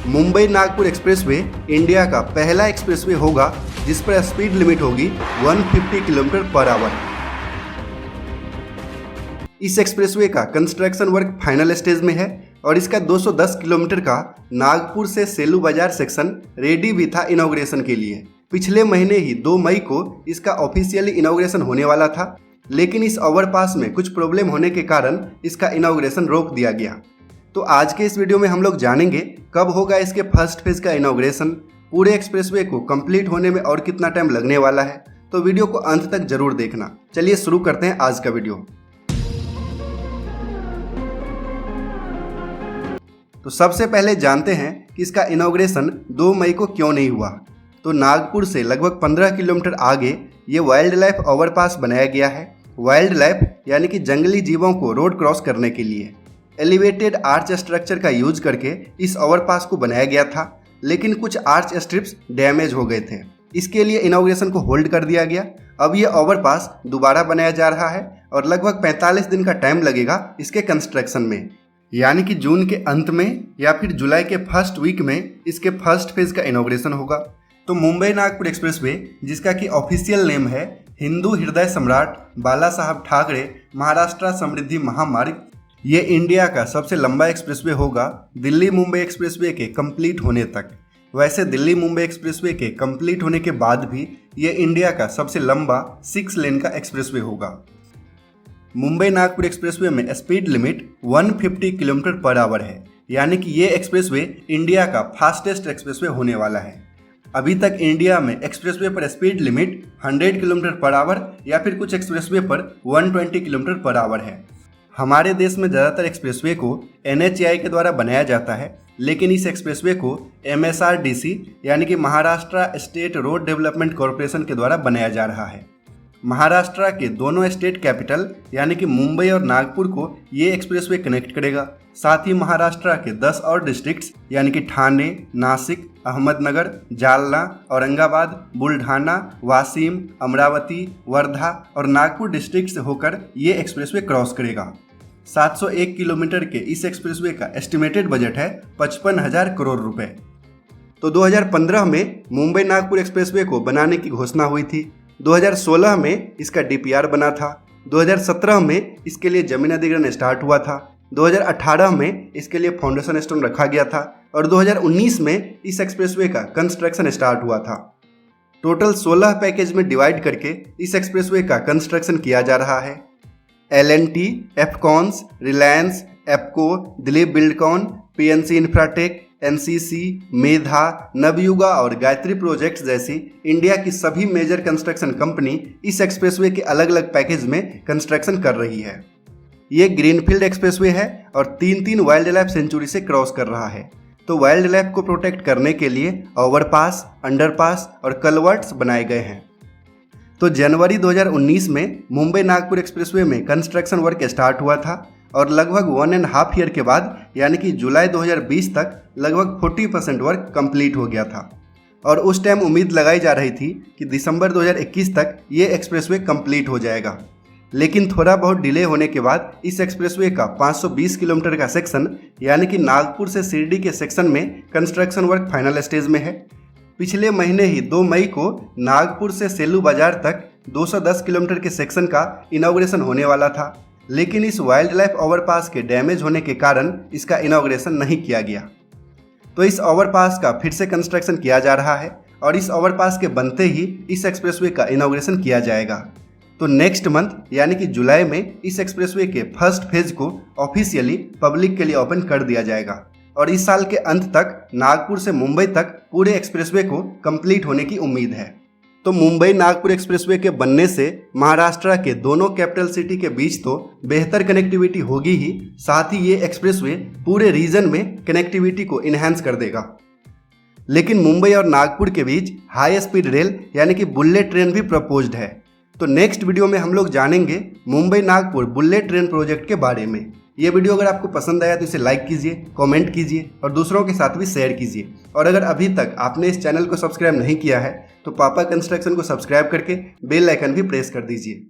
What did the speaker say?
Mumbai Nagpur expressway India का पहला expressway होगा जिस पर स्पीड लिमिट होगी 150 किलोमीटर पर आवर। इस एक्सप्रेसवे का कंस्ट्रक्शन वर्क फाइनल स्टेज में है और इसका 210 किलोमीटर का नागपुर से सेलू बाजार सेक्शन रेडी भी था इनॉग्रेशन के लिए। पिछले महीने ही 2 मई को इसका ऑफिशियली इनॉग्रेशन होने वाला था, लेकिन इस ओवरपास में कुछ प्रॉब्लम होने के कारण इसका इनॉग्रेशन रोक दिया गया। तो आज के इस वीडियो में हम लोग जानेंगे कब होगा इसके फर्स्ट फेज का इनॉग्रेशन, पूरे एक्सप्रेसवे को कंप्लीट होने में और कितना टाइम लगने वाला है। तो वीडियो को अंत तक जरूर देखना। चलिए शुरू करते हैं आज का वीडियो। तो सबसे पहले जानते हैं कि इसका इनॉग्रेशन 2 मई को क्यों नहीं हुआ। तो नागपुर से लगभग 15 किलोमीटर आगे ये वाइल्ड लाइफ ओवरपास बनाया गया है। वाइल्ड लाइफ यानी कि जंगली जीवों को रोड क्रॉस करने के लिए एलिवेटेड आर्च स्ट्रक्चर का यूज करके इस ओवरपास को बनाया गया था, लेकिन कुछ आर्च स्ट्रिप्स डैमेज हो गए थे। इसके लिए इनॉग्रेशन को होल्ड कर दिया गया। अब ये ओवरपास दोबारा बनाया जा रहा है और लगभग 45 दिन का टाइम लगेगा इसके कंस्ट्रक्शन में, यानी कि जून के अंत में या फिर जुलाई के फर्स्ट वीक में इसके फर्स्ट फेज का इनॉग्रेशन होगा। तो मुंबई नागपुर एक्सप्रेसवे, जिसका कि ऑफिशियल नेम है हिंदू हृदय सम्राट बाला साहब ठाकरे महाराष्ट्र समृद्धि महामार्ग, ये इंडिया का सबसे लंबा एक्सप्रेसवे होगा दिल्ली मुंबई एक्सप्रेसवे के कंप्लीट होने तक। वैसे दिल्ली मुंबई एक्सप्रेसवे के कंप्लीट होने के बाद भी ये इंडिया का सबसे लंबा 6 लेन का एक्सप्रेसवे होगा। मुंबई नागपुर एक्सप्रेसवे में speed limit 150 kilometre per hour है, यानी कि ये एक्सप्रेसवे इंडिया का फास्टेस्ट एक्सप्रेसवे होने वाला है। अभी तक इंडिया में एक्सप्रेसवे पर speed limit 100 kilometre per hour या फिर कुछ एक्सप्रेसवे पर 120 किलोमीटर पर आवर है। हमारे देश में ज़्यादातर एक्सप्रेसवे को NHAI के द्वारा बनाया जाता है, लेकिन इस एक्सप्रेसवे को MSRDC यानी कि Maharashtra state road development corporation के द्वारा बनाया जा रहा है। महाराष्ट्र के दोनों स्टेट कैपिटल यानी कि मुंबई और नागपुर को ये एक्सप्रेसवे कनेक्ट करेगा। साथ ही महाराष्ट्र के 10 और डिस्ट्रिक्ट्स यानी कि ठाणे, नासिक, अहमदनगर, जालना, औरंगाबाद, बुल्ढाना, वाशिम, अमरावती, वर्धा और नागपुर डिस्ट्रिक्ट से होकर ये एक्सप्रेसवे क्रॉस करेगा। 701 किलोमीटर के इस एक्सप्रेसवे का एस्टिमेटेड बजट है 55,000 करोड़ रुपए। तो 2015 में मुंबई नागपुर एक्सप्रेसवे को बनाने की घोषणा हुई थी। 2016 में इसका DPR बना था। 2017 में इसके लिए जमीन अधिग्रहण स्टार्ट हुआ था। 2018 में इसके लिए फाउंडेशन स्टोन रखा गया था और 2019 में इस एक्सप्रेसवे का कंस्ट्रक्शन स्टार्ट हुआ था। टोटल 16 पैकेज में डिवाइड करके इस एक्सप्रेसवे का कंस्ट्रक्शन किया जा रहा है। L&T, Afcons, Reliance, Apco, Dilip Buildcon, PNC Infratech, NCC, Medha, Navayuga और गायत्री प्रोजेक्ट्स जैसी इंडिया की सभी मेजर कंस्ट्रक्शन कंपनी इस एक्सप्रेसवे के अलग अलग पैकेज में कंस्ट्रक्शन कर रही है। ये ग्रीनफील्ड एक्सप्रेसवे है और 3 वाइल्ड लाइफ सेंचुरी से क्रॉस कर रहा है। तो वाइल्ड लाइफ को प्रोटेक्ट करने के लिए ओवरपास, अंडरपास और कलवर्ट्स बनाए गए हैं। तो जनवरी 2019 में मुंबई नागपुर एक्सप्रेसवे में कंस्ट्रक्शन वर्क स्टार्ट हुआ था और लगभग 1.5 ईयर के बाद यानी कि जुलाई 2020 तक लगभग 40% वर्क कंप्लीट हो गया था। और उस टाइम उम्मीद लगाई जा रही थी कि दिसंबर 2021 तक ये एक्सप्रेसवे कंप्लीट हो जाएगा, लेकिन थोड़ा बहुत डिले होने के बाद इस एक्सप्रेसवे का 520 किलोमीटर का सेक्शन यानी कि नागपुर से शिरडी के सेक्शन में कंस्ट्रक्शन वर्क फाइनल स्टेज में है। पिछले महीने ही 2 मई को नागपुर से सेलू बाजार तक 210 किलोमीटर के सेक्शन का इनॉग्रेशन होने वाला था, लेकिन इस वाइल्ड लाइफ ओवरपास के डैमेज होने के कारण इसका इनॉग्रेशन नहीं किया गया। तो इस ओवरपास का फिर से कंस्ट्रक्शन किया जा रहा है और इस ओवरपास के बनते ही इस एक्सप्रेसवे का इनॉग्रेशन किया जाएगा। तो नेक्स्ट मंथ यानी कि जुलाई में इस एक्सप्रेसवे के फर्स्ट फेज को ऑफिशियली पब्लिक के लिए ओपन कर दिया जाएगा और इस साल के अंत तक नागपुर से मुंबई तक पूरे एक्सप्रेसवे को कंप्लीट होने की उम्मीद है। तो मुंबई नागपुर एक्सप्रेसवे के बनने से महाराष्ट्र के दोनों कैपिटल सिटी के बीच तो बेहतर कनेक्टिविटी होगी ही, साथ ही ये एक्सप्रेसवे पूरे रीजन में कनेक्टिविटी को इन्हांस कर देगा। लेकिन मुंबई और नागपुर के बीच हाई स्पीड रेल यानी कि बुलेट ट्रेन भी प्रपोज्ड है। तो नेक्स्ट वीडियो में हम लोग जानेंगे Mumbai Nagpur bullet train project के बारे में। ये वीडियो अगर आपको पसंद आया तो इसे लाइक कीजिए, कमेंट कीजिए और दूसरों के साथ भी शेयर कीजिए। और अगर अभी तक आपने इस चैनल को सब्सक्राइब नहीं किया है तो पापा कंस्ट्रक्शन को सब्सक्राइब करके बेल आइकन भी प्रेस कर दीजिए।